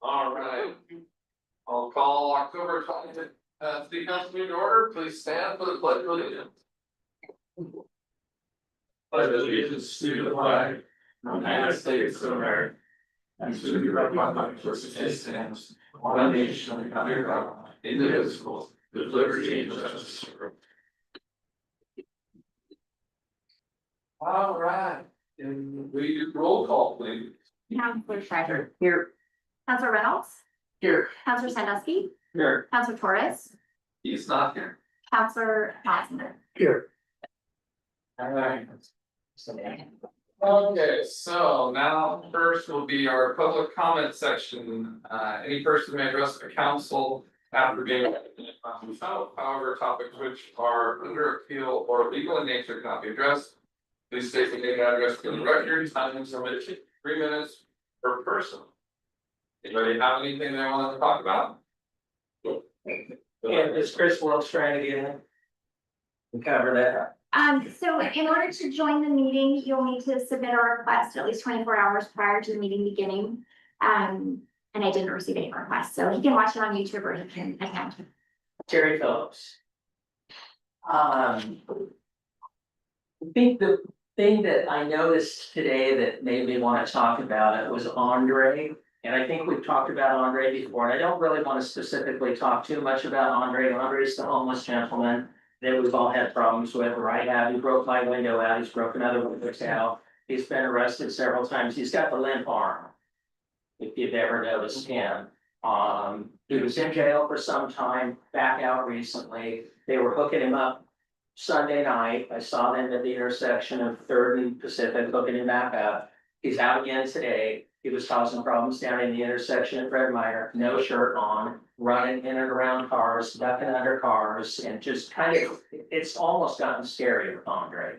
All right. I'll call October 20th, city council meeting to order. Please stand for the pledge of allegiance. Pledge allegiance to the flag of the United States of America and to the republic for which it stands, one nation under God, indivisible, with liberty and justice for all. All right, and we do roll call, please. Counselor Shriver. Here. Counselor Reynolds. Here. Counselor Sandusky. Here. Counselor Torres. He's not here. Counselor Hosmer. Here. All right. Okay, so now first will be our public comment section. Any person may address the council after being without, however, topics which are under appeal or legal in nature cannot be addressed. Please state the name and address for the record. Time is limited, 3 minutes per person. Anybody have anything they want to talk about? And is Chris Wilkes trying to get in? And cover that. So in order to join the meeting, you'll need to submit a request at least 24 hours prior to the meeting beginning. And I didn't receive any requests, so he can watch it on YouTube or he can attend. Terry Phillips. I think the thing that I noticed today that made me want to talk about it was Andre. And I think we've talked about Andre before, and I don't really want to specifically talk too much about Andre. Andre's the homeless gentleman that we've all had problems with, right? He broke my window out, he's broken other windows out. He's been arrested several times. He's got the limp arm. If you've ever noticed him. He was in jail for some time, back out recently. They were hooking him up Sunday night. I saw them at the intersection of Third and Pacific, hooking him back up. He's out again today. He was causing problems down in the intersection at Fred Meyer, no shirt on, running in and around cars, ducking under cars, and just kind of, it's almost gotten scary with Andre.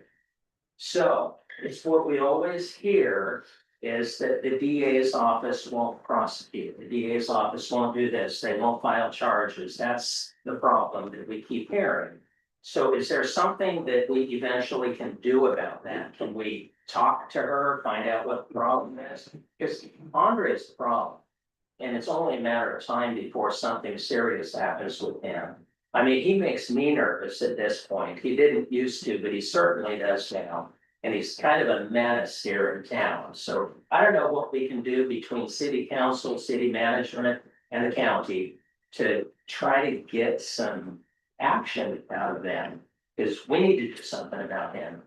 So, it's what we always hear is that the DA's office won't prosecute, the DA's office won't do this, they won't file charges. That's the problem that we keep hearing. So is there something that we eventually can do about that? Can we talk to her, find out what the problem is? Because Andre is the problem. And it's only a matter of time before something serious happens with him. I mean, he makes me nervous at this point. He didn't used to, but he certainly does now. And he's kind of a menace here in town. So I don't know what we can do between city council, city management, and the county to try to get some action out of them, because we need to do something about him.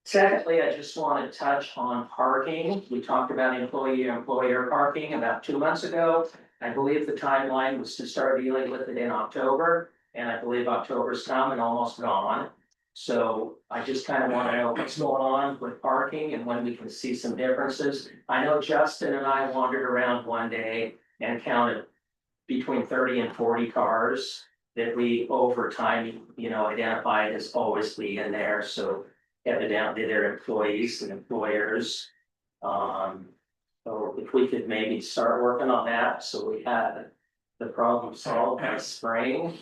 Secondly, I just want to touch on parking. We talked about employer parking about 2 months ago. I believe the timeline was to start dealing with it in October, and I believe October's come and almost gone. So I just kind of want to know what's going on with parking and when we can see some differences. I know Justin and I wandered around one day and counted between 30 and 40 cars that we over time, identified as always being there. So evidently they're employees and employers. So if we could maybe start working on that, so we had the problem solved by spring.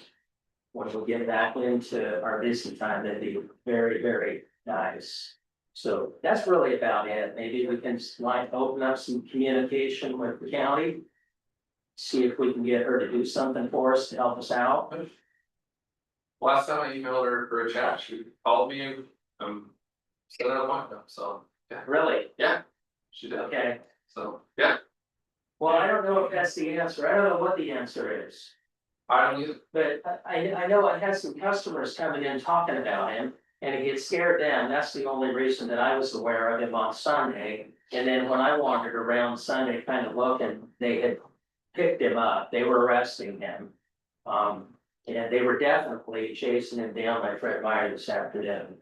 When we get back into our busy time, that'd be very, very nice. So that's really about it. Maybe we can open up some communication with the county. See if we can get her to do something for us to help us out. Last time I emailed her for a chat, she called me and set an appointment, so. Yeah. Really? Yeah, she did. Okay. So, yeah, Well, I don't know if that's the answer. I don't know what the answer is. I don't either. But I know I had some customers coming in talking about him, and it scared them. That's the only reason that I was aware of him on Sunday. And then when I wandered around Sunday kind of looking, they had picked him up. They were arresting him. And they were definitely chasing him down by Fred Meyer this afternoon.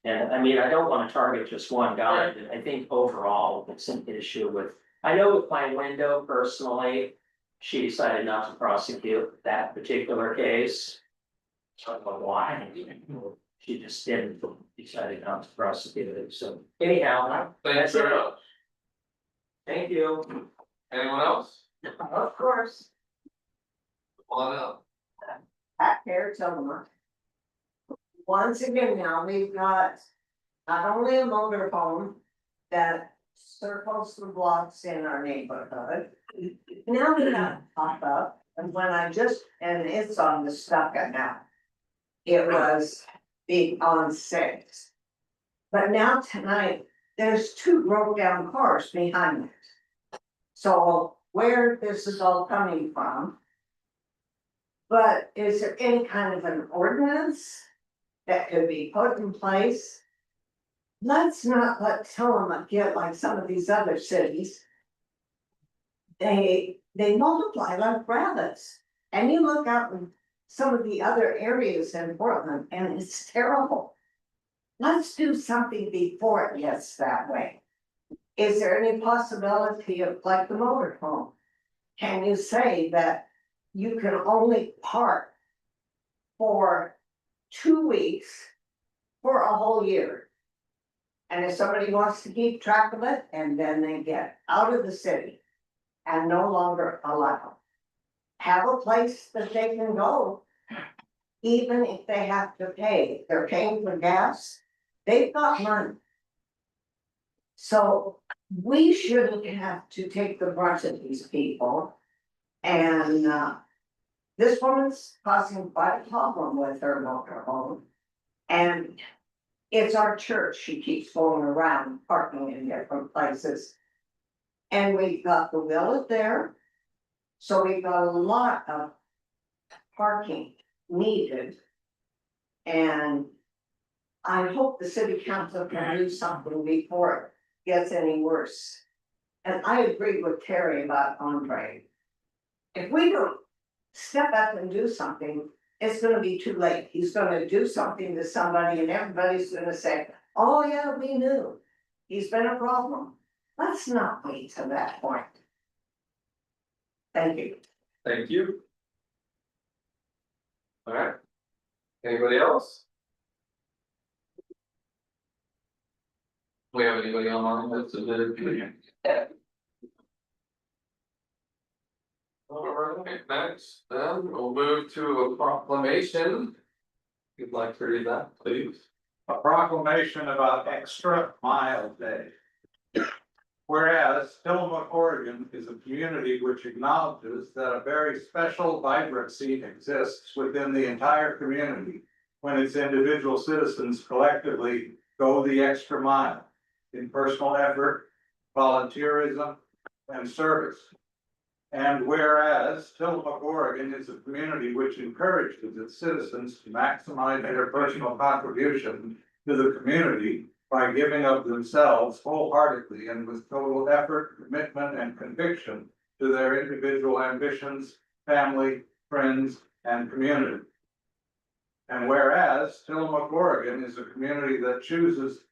And I mean, I don't want to target just one guy, but I think overall it's an issue with, I know with my window personally, she decided not to prosecute that particular case. I don't know why. She just didn't, decided not to prosecute it. So anyhow, Thanks very much. thank you. Anyone else? Of course, Come on up. at Fair Tillman. Once again now, we've got not only a motorhome that circles the blocks in our neighborhood. Now we got pop up, and and it's on the Stucca now. It was being on 6. But now tonight, there's 2 broke down cars behind it. So where this is all coming from. But is there any kind of an ordinance that could be put in place? Let's not let Tillamook get like some of these other cities. They multiply like rabbits. And you look out in some of the other areas in Portland and it's terrible. Let's do something before it gets that way. Is there any possibility of like the motorhome? Can you say that you can only park for 2 weeks for a whole year? And if somebody wants to keep track of it, and then they get out of the city and no longer allowed. Have a place that they can go, even if they have to pay, they're paying for gas, they've got money. So we shouldn't have to take the brunt of these people. And this woman's causing quite a problem with her motorhome. And it's our church, she keeps going around parking in different places. And we've got the village there. So we've got a lot of parking needed. And I hope the city council can do something before it gets any worse. And I agree with Terry about Andre. If we don't step up and do something, it's gonna be too late. He's gonna do something to somebody and everybody's gonna say, oh yeah, we knew. He's been a problem. Let's not wait to that point. Thank you. Thank you. All right. Anybody else? We have anybody online that's submitted? All right, next, then we'll move to a proclamation. If you'd like to read that, please. A proclamation about Extra Mile Day. Whereas Tillamook, Oregon is a community which acknowledges that a very special vibrancy exists within the entire community when its individual citizens collectively go the extra mile in personal effort, volunteerism, and service. And whereas Tillamook, Oregon is a community which encourages its citizens to maximize their personal contribution to the community by giving of themselves wholeheartedly and with total effort, commitment, and conviction to their individual ambitions, family, friends, and community. And whereas Tillamook, Oregon is a community that chooses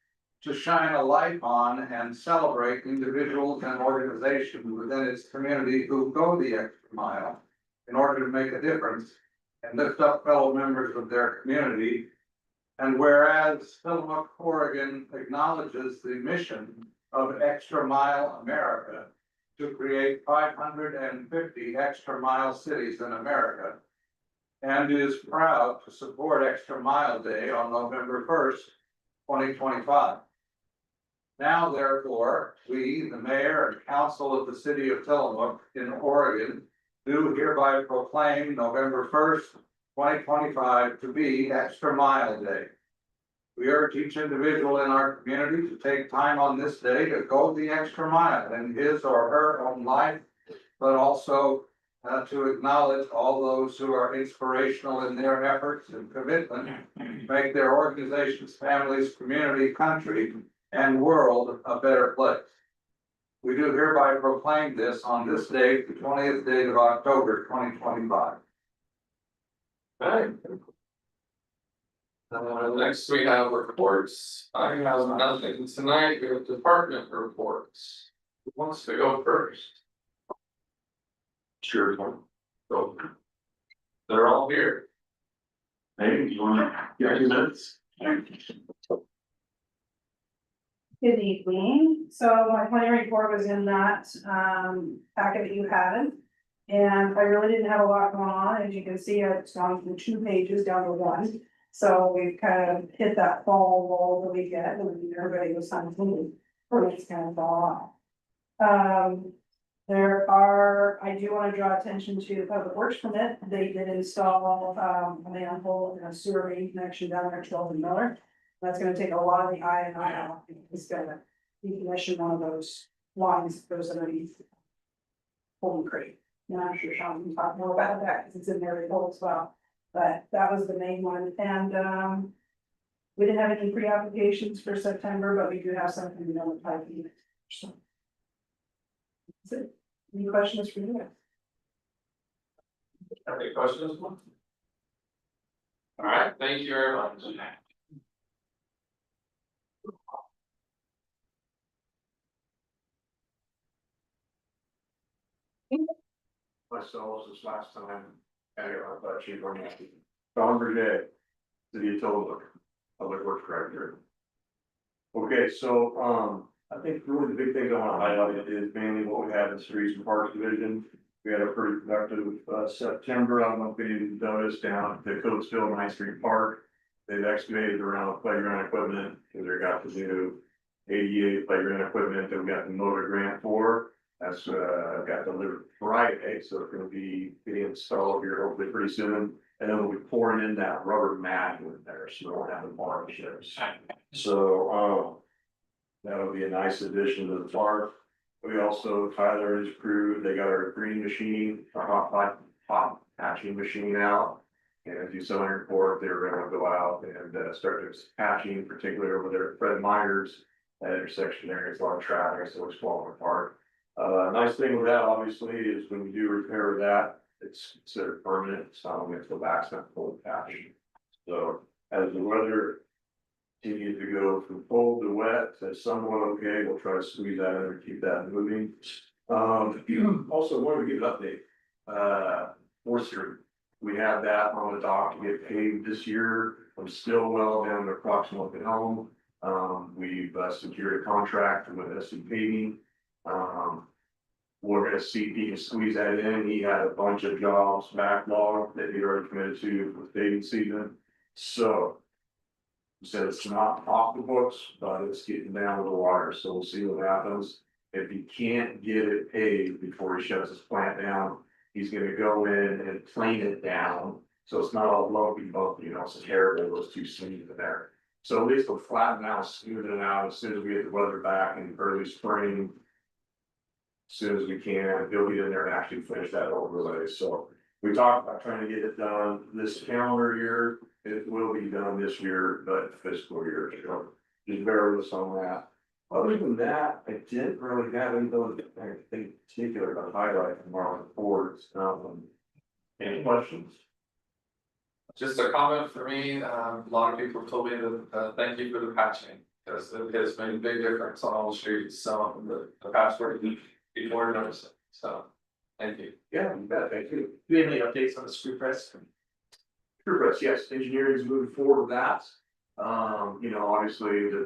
to shine a light on and celebrate individuals and organizations within its community who go the extra mile in order to make a difference and lift up fellow members of their community. And whereas Tillamook, Oregon acknowledges the mission of Extra Mile America to create 550 extra mile cities in America, and is proud to support Extra Mile Day on November 1st, 2025. Now, therefore, we, the mayor and council of the city of Tillamook in Oregon, do hereby proclaim November 1st, 2025 to be Extra Mile Day. We urge each individual in our community to take time on this day to go the extra mile in his or her own life, but also to acknowledge all those who are inspirational in their efforts and commitment to make their organizations, families, community, country, and world a better place. We do hereby proclaim this on this date, the 20th day of October, 2025. All right. Next we have reports. I have nothing tonight. We have department reports. Who wants to go first? Sure. Go. They're all here. Hey, you wanna get 2 minutes? Good evening. So my planning report was in that packet that you had. And I really didn't have a lot going on. As you can see, it's gone from 2 pages down to 1. So we've kind of hit that fall lull that we get, and everybody was kind of permits kind of fall off. I do wanna draw attention to the public works permit, they did install, a manhole and a sewer main connection down there at 12 and Miller. That's gonna take a lot of the I and I out, it's gonna decommission one of those lines that goes underneath. Holden Creek, and I'm sure Sean can talk more about that, because it's in there as well, but that was the main one, and, we didn't have any pre-applications for September, but we do have something in the pipeline. So. That's it. Any questions for you? Any questions? All right, thank you very much. Myself this last time, anyway, I thought she'd bring it. Don Burnett, City of Tillamook, Public Works Director. Okay, so, I think really the big thing I want to highlight is mainly what we have in Streets and Parks Division. We had a pretty productive, September, I don't know if you noticed down at the Coatesville 9th Street Park. They've excavated around the playground equipment, because they got the new ADA playground equipment that we got the motor grant for. That's got delivered Friday, so it's gonna be getting installed here hopefully pretty soon. And then we'll be pouring in that rubber mat in there, so we won't have the bar chips. So, that'll be a nice addition to the park. We also, Tyler and his crew, they got our green machine, our hot patching machine out. And as you saw in the report, they were gonna go out and start doing patching, particularly over there at Fred Myers. That intersection there is a lot of traffic, so it's falling apart. Nice thing with that, obviously, is when you do repair that, it's considered permanent, it's not only to go back, it's not full patch. So as the weather continues to go from cold to wet, that's somewhat okay, we'll try to squeeze that in and keep that moving. Also wanted to give an update, 4th Street, we have that on the dock to get paved this year, I'm still well down to approximately home. We've secured a contract with SC Paving. We're gonna see if he can squeeze that in. He had a bunch of jobs backlog that he already committed to for paving season. So. He said it's not off the books, but it's getting down to the wire, so we'll see what happens. If he can't get it paved before he shuts his plant down, he's gonna go in and plane it down. So it's not all lumpy, bumpy, it's terrible, those two seams in there. So at least we'll flatten out, smooth it out as soon as we get the weather back in early spring. As soon as we can, he'll get in there and actually finish that overlay, so we talked about trying to get it done this calendar year. It will be done this year, but fiscal year, so just bear with us on that. Other than that, I didn't really have anything particular to highlight from our reports, any questions? Just a comment for me, a lot of people told me that, thank you for the patching, because it has made a big difference on all the streets, so the patchwork people are noticing, so, thank you. Yeah, you bet, thank you. Do you have any updates on the screw press? Sure, Chris, yes, engineering is moving forward with that. Obviously, the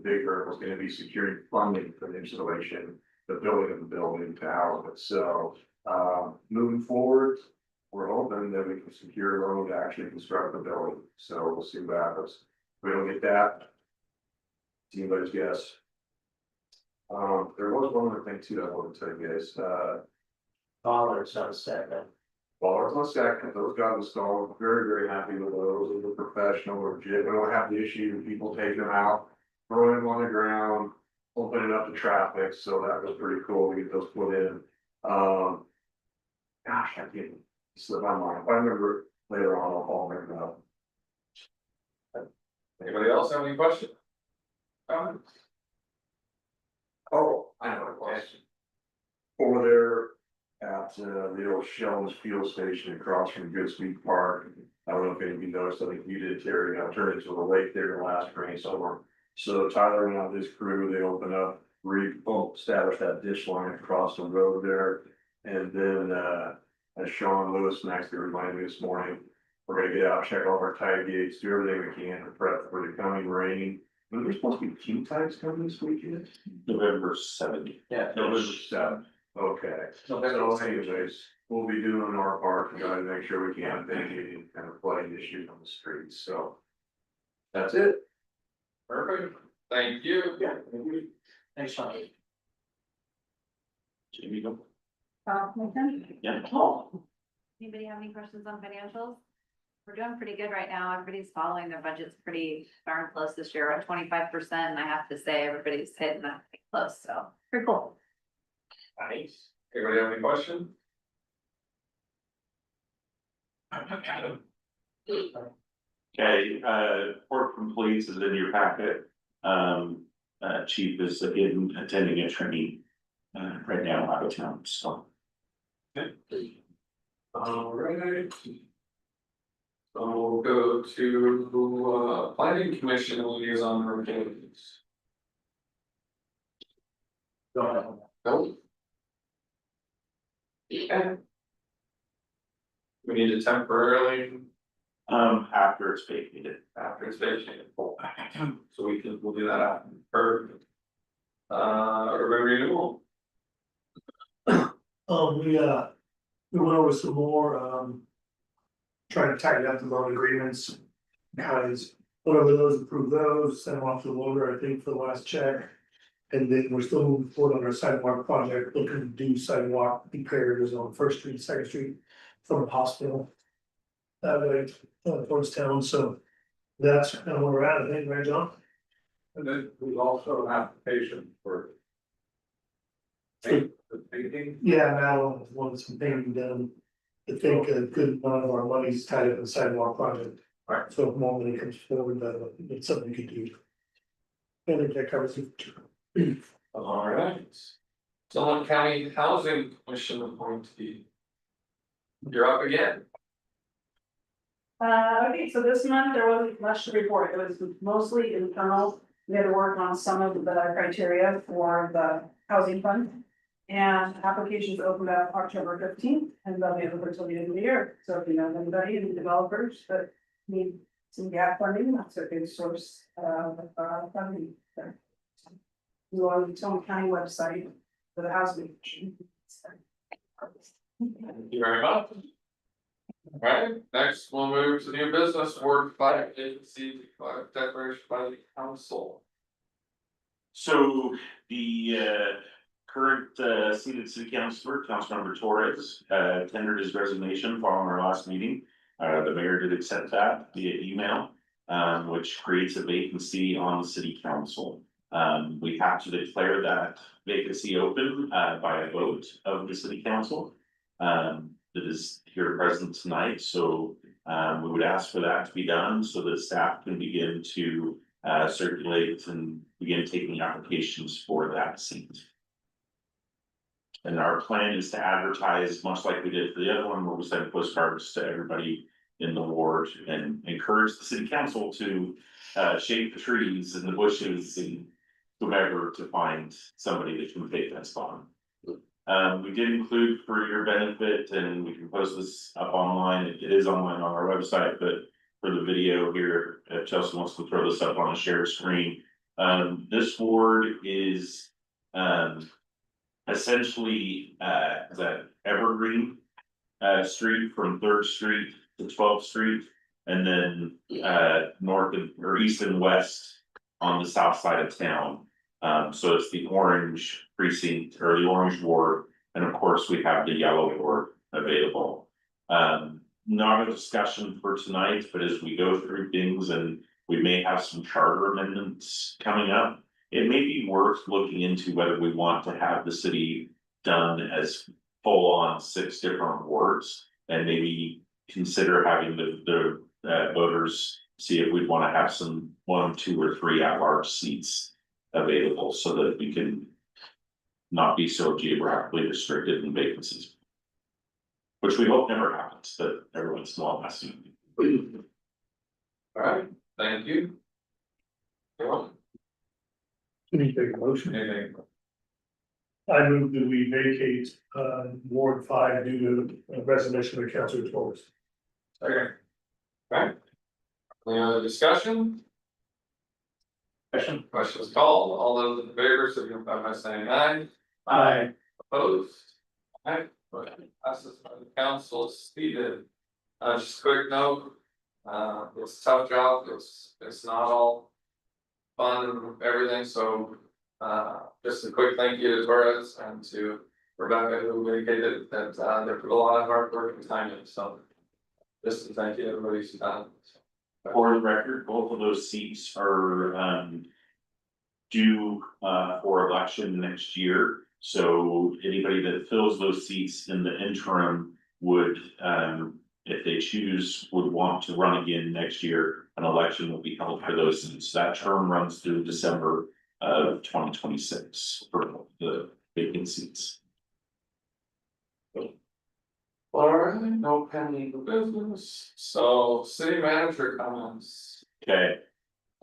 big hurdle is gonna be securing funding for the installation, the building of the building to house it, so, moving forward. We're hoping that we can secure a loan to actually construct the building, so we'll see what happens. If we don't get that. It's anybody's guess. There was one other thing too I wanted to tell you guys, Dollars on second. well, let's second, those got installed, very, very happy with those, they're professional, legit, we don't have the issue of people taking them out. Throwing them on the ground, opening up the traffic, so that was pretty cool to get those put in. Gosh, I can't slip my mind, if I remember later on, I'll bring it up. Anybody else have any questions? Comments? Oh, I know a question. Over there at the old Shell's fuel station across from Goodspeed Park. I don't know if any of you noticed, I think you did, Terry, I turned into a lake there last rainstorm. So Tyler and his crew, they opened up, established that ditch line across the road there. And then as Sean Lewis actually reminded me this morning, we're gonna get out, check all of our tide gates, do everything we can to prep for the coming rain. But there's supposed to be 2 tides coming this weekend? November 7th. Yeah. November 7th, okay. So anyways, we'll be doing our part to try to make sure we can't have any kind of flooding issues on the streets, so. That's it. Perfect, thank you. Yeah. Thanks, Sean. Jamie, go. Nathan? Yeah. Anybody have any questions on financials? We're doing pretty good right now. Everybody's following their budgets pretty darn close this year at 25%. And I have to say, everybody's hitting that pretty close, so pretty cool. Nice. Anybody have any questions? Okay, report from police is in your packet. Chief is again attending a training, right now out of town, so. Alright. So we'll go to planning commission liaison reviews. Nope. Okay. We need to temporarily After it's vacated. after it's vacated. So we'll do that after. Perfect. Urban renewal. We went over some more, trying to tighten up the loan agreements. Guys, whatever those, approve those, send them off to the lawyer, I think, for the last check. And then we're still moving forward on our sidewalk project, looking to do sidewalk repairs on First Street, Second Street from the hospital. That way, towards town, so that's kind of where we're at, I think, right, John? And then we also have an application for. The painting. Yeah, now, wanted some painting done. I think a good amount of our money's tied up in the sidewalk project. Right. So if more money comes forward, it's something we could do. I think that covers it. Alright. Sumlin County Housing Commission appointee. You're up again. Okay, so this month there wasn't much to report. It was mostly internal. We had to work on some of the criteria for the housing fund. And applications opened up October 15th and they'll be open until the end of the year. So if you know anybody, any developers that need some gap funding, that's a good source of funding. You go on the Tacoma County website for the housing. Thank you very much. Alright, next we'll move to new business, Ward 5 vacancy declaration by the council. So the current seated city councilor, Councilmember Torres, tendered his resignation following our last meeting. The mayor did accept that via email, which creates a vacancy on the city council. We have to declare that vacancy open by a vote of the city council. That is here present tonight, so we would ask for that to be done so that staff can begin to circulate and begin taking applications for that seat. And our plan is to advertise, much like we did for the other one, where we sent postcards to everybody in the ward and encourage the city council to shade the trees and the bushes and whomever to find somebody that can take that spot. We did include for your benefit, and we can post this up online, it is online on our website, but for the video here, if Chelsea wants to throw this up on a shared screen. This ward is essentially that Evergreen Street from 3rd Street to 12th Street, and then north or east and west on the south side of town. So it's the orange precinct or the orange ward, and of course we have the yellow ward available. Not a discussion for tonight, but as we go through things and we may have some charter amendments coming up, it may be worth looking into whether we want to have the city done as full on 6 different wards, and maybe consider having the voters see if we'd want to have some 1, 2, or 3 at-large seats available so that we can not be so geographically restricted in vacancies. Which we hope never happens, but every once in a while has to. Alright, thank you. Anyone? Can you take a motion? Anything? I move that we vacate, Ward 5 due to resignation of Councilor Torres. Okay. Right. Any other discussion? Questions called, all those in favor, signify by saying aye. Aye. Opposed? Alright, passes by the council as stated. Just a quick note, it's a tough job, it's not all fun and everything, so Just a quick thank you to Torres and to Rebecca who indicated that they put a lot of hard work and time in, so. Just to thank you, everybody's done. For the record, both of those seats are due for election next year. So anybody that fills those seats in the interim would, if they choose, would want to run again next year. An election will be held for those seats. That term runs through December of 2026 for the vacant seats. Alright, no pending business, so city manager comments. Okay.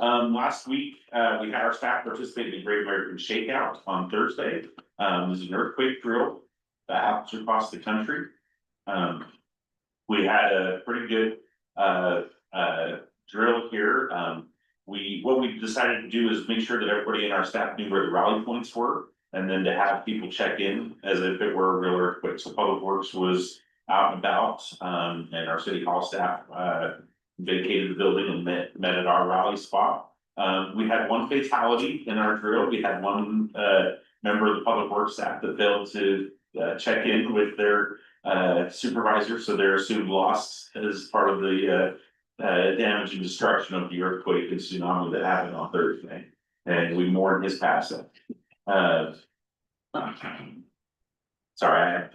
Last week, we had our staff participate in the Great American Shakeout on Thursday. There's an earthquake drill that happens across the country. We had a pretty good, drill here. What we decided to do is make sure that everybody in our staff knew where the rally points were. And then to have people check in as if it were a real earthquake. So Public Works was out and about, and our city hall staff, vacated the building and met at our rally spot. We had one fatality in our drill. We had one member of the Public Works staff that failed to check in with their supervisor, so they're assumed lost as part of the damage and destruction of the earthquake and tsunami that happened on Thursday. And we mourn his passing. Sorry,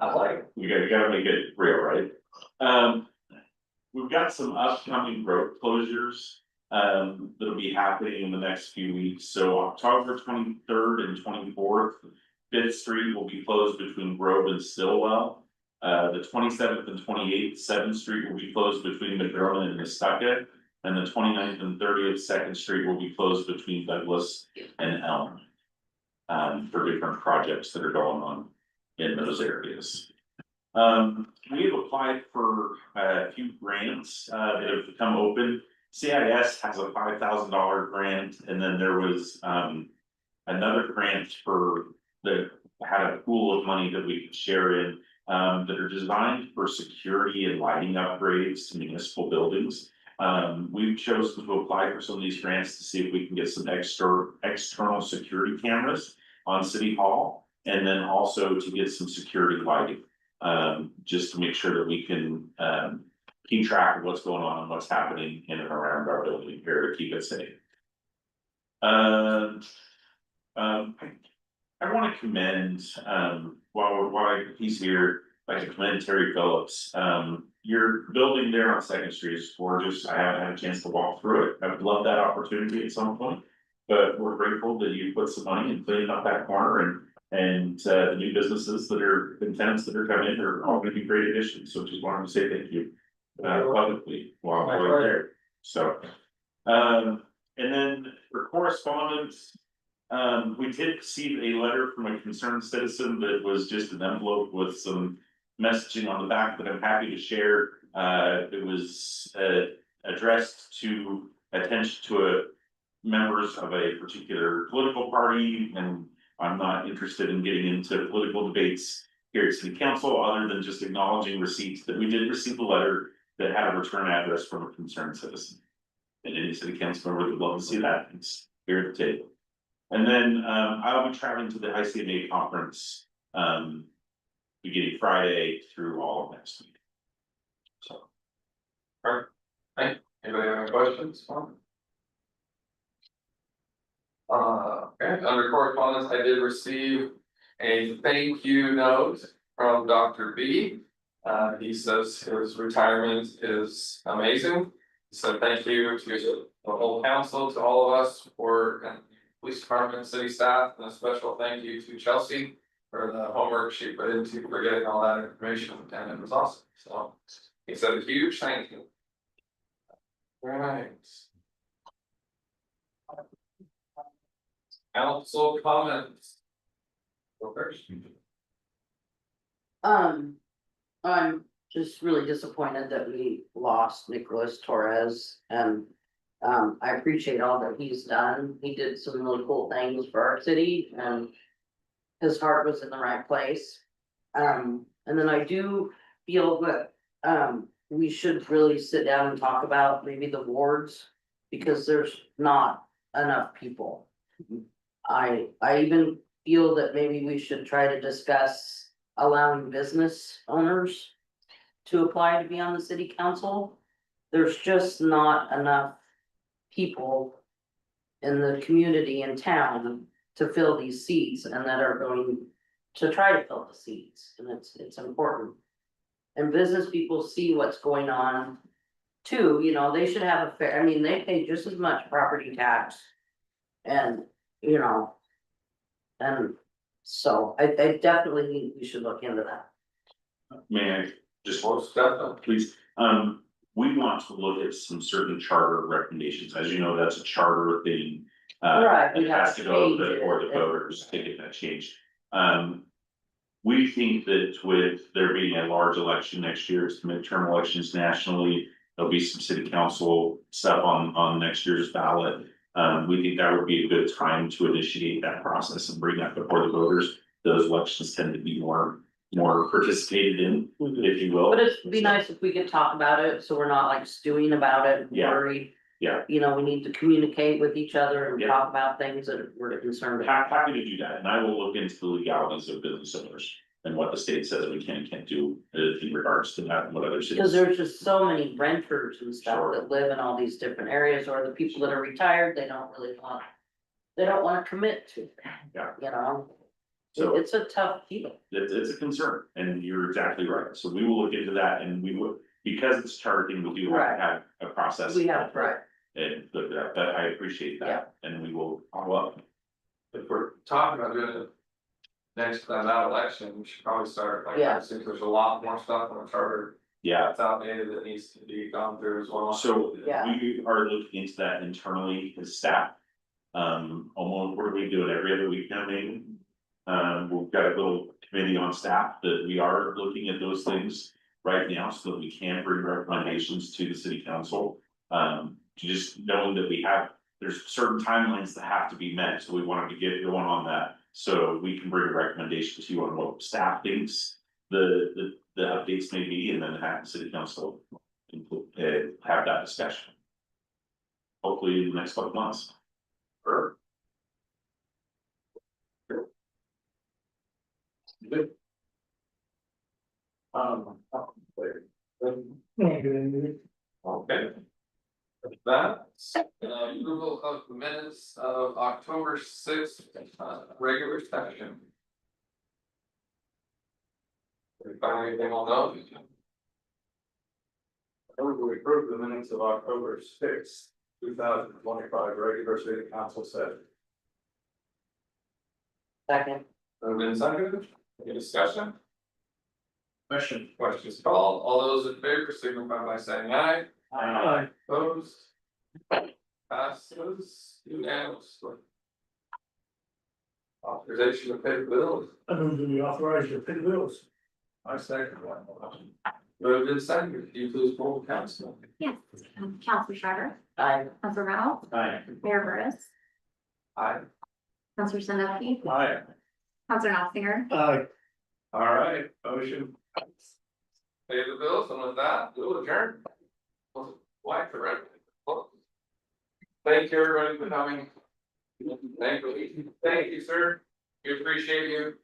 I like. we gotta make it real, right? We've got some upcoming road closures, that'll be happening in the next few weeks. So October 23rd and 24th, Fifth Street will be closed between Grove and Stillwell. The 27th and 28th, Seventh Street will be closed between Madrona and Nestucca. And the 29th and 30th, Second Street will be closed between Douglas and Elm. For different projects that are going on in those areas. We have applied for a few grants that have come open. CIS has a $5,000 grant, and then there was another grant for that had a pool of money that we could share in that are designed for security and lighting upgrades to municipal buildings. We've chosen to apply for some of these grants to see if we can get some external security cameras on City Hall, and then also to get some security lighting. Just to make sure that we can keep track of what's going on and what's happening in and around our building here to keep it safe. I want to commend, while he's here, I'd like to commend Terry Phillips. Your building there on Second Street is gorgeous. I haven't had a chance to walk through it. I would love that opportunity at some point. But we're grateful that you put some money in cleaning up that corner, and the new businesses that are, and tenants that are coming in are all gonna be great additions. So just wanted to say thank you publicly while we're there. So, and then for correspondence, we did receive a letter from a concerned citizen that was just an envelope with some messaging on the back that I'm happy to share. It was addressed to attention to members of a particular political party, and I'm not interested in getting into political debates here at City Council, other than just acknowledging receipts that we did receive a letter that had a return address from a concerned citizen. And any City Council member would love to see that. It's here at the table. And then I'll be traveling to the ICMA conference beginning Friday through all of next week. So. Anybody have any questions? Okay, under correspondence, I did receive a thank you note from Dr. B. He says his retirement is amazing. So thank you to the whole council, to all of us, for and police department, city staff, and a special thank you to Chelsea for the homework she put into for getting all that information, and it was awesome. So he said a huge thank you. All right. Council comments. Go first. I'm just really disappointed that we lost Nicholas Torres, and I appreciate all that he's done. He did some really cool things for our city, and his heart was in the right place. And then I do feel that we should really sit down and talk about maybe the wards, because there's not enough people. I even feel that maybe we should try to discuss allowing business owners to apply to be on the city council. There's just not enough people in the community in town to fill these seats and that are going to try to fill the seats, and it's important. And business people see what's going on too, you know, they should have a fair, I mean, they pay just as much property tax. And, you know. And so I definitely think we should look into that. May I just, Most definitely. please, we want to look at some certain charter recommendations, as you know, that's a charter thing. Right, we It have has to to go change it. before the voters to get that changed. We think that with there being a large election next year, it's the midterm elections nationally, there'll be some city council stuff on next year's ballot. We think that would be a good time to initiate that process and bring that before the voters. Those elections tend to be more participated in, if you will. But it'd be nice if we could talk about it, so we're not like stewing about it, Yeah. worried. Yeah. You know, we need to communicate with each other and Yeah. talk about things that we're concerned about. Happy to do that, and I will look into the legalities of business owners and what the state says we can and can't do in regards to that and what other Cause cities. there's just so many renters and stuff Sure. that live in all these different areas, or the people that are retired, they don't really want. They don't wanna commit to, it, Yeah. you know, So it's a tough deal. it's a concern, and you're exactly right, so we will look into that, and we will, because it's charging, we do have Right. to have a process. We have, right, And look at that, but I appreciate that, and we will follow up. If we're talking about doing it next time that election, we should probably start like, Yeah. I think there's a lot more stuff on the charter. Yeah, That's outdated that needs to be gone through as well. so Yeah. we are looking into that internally as staff. Almost, what are we doing every other week now, maybe? We've got a little committee on staff that we are looking at those things right now, so that we can bring recommendations to the city council. Just knowing that there's certain timelines that have to be met, so we wanted to get going on that. So we can bring a recommendation to you on what staff thinks the updates may be, and then have the city council have that discussion. Hopefully in the next couple of months. Or. Good. Okay. With that, approval of the minutes of October sixth, regular session. If you find anything on those. We approve the minutes of October 2025 regular city council session. second, Moved and seconded, any discussion? Question. Questions called, all those in favor signify by saying aye. Aye. Opposed? Passes unanimously. Authorization to pay bills, I move that we authorize you to pay the bills. I second that. moved and seconded, can you please poll the council? Yes, Counselor Shriver, I, Counselor Reynolds, Aye. Mayor Burris, Aye. Counselor Sandusky, Aye. Counselor Knopfinger. Aye. All right, motion. Pay the bills, and with that, we'll adjourn. Why correct? Thank you, everybody, for coming. Thank you, sir. We appreciate you.